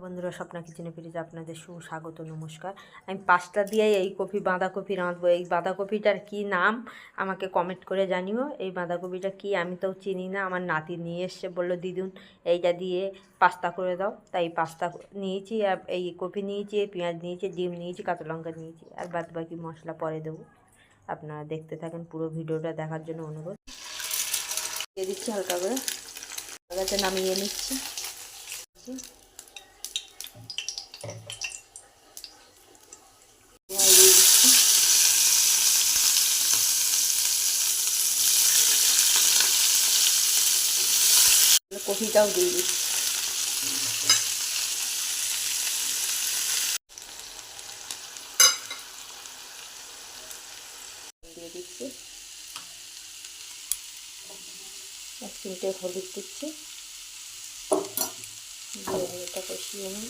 বন্ধুরা, স্বপ্না কিচেনে ফিরে আপনাদের সুস্বাগত, নমস্কার। আমি পাস্তা দিয়ে এই বাঁধাকপি রাঁধবো। এই বাঁধাকপিটার কি নাম আমাকে কমেন্ট করে জানিও। এই বাঁধাকপিটা কি আমি তো চিনি না। আমার নাতি নিয়ে এসছে, বললো দিদুন এইটা দিয়ে পাস্তা করে দাও। তাই পাস্তা নিয়েছি, আর এই কপি নিয়েছি, পেঁয়াজ নিয়েছি, ডিম নিয়েছি, কাঁচা লঙ্কা নিয়েছি, আর বাদ বাকি মশলা পরে দেবো। আপনারা দেখতে থাকেন, পুরো ভিডিওটা দেখার জন্য অনুরোধ। দিয়ে দিচ্ছি হালকা করে, হালকা নামিয়ে নিচ্ছি। কফিটাও দিয়ে দিচ্ছি। দিয়ে দিচ্ছি 1 চিমটে হলুদ দিচ্ছি, দিয়ে এটা কষিয়ে নিই।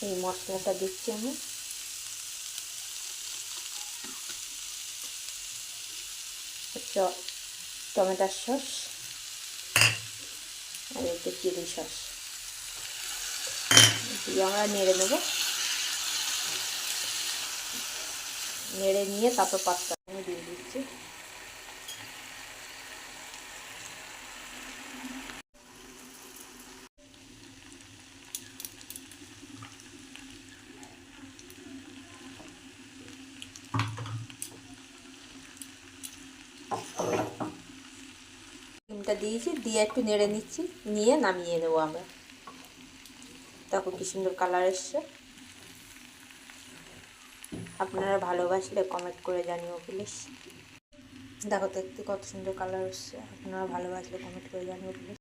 এই মশলাটা দিচ্ছি আমি, টমেটোর সস আর একটু চিলি সস দিয়ে আমরা নেড়ে নেবো। নেড়ে নিয়ে তারপর পাস্তা আমি দিয়ে দিচ্ছি। ডিমটা দিয়েছি, দিয়ে একটু নেড়ে নিচ্ছি, নিয়ে নামিয়ে নেবো আমরা। দেখো কি সুন্দর কালার এসছে। আপনারা ভালোবাসলে কমেন্ট করে জানিও প্লিজ। দেখো দেখতে কত সুন্দর কালার এসছে। আপনারা ভালোবাসলে কমেন্ট করে জানিও প্লিজ।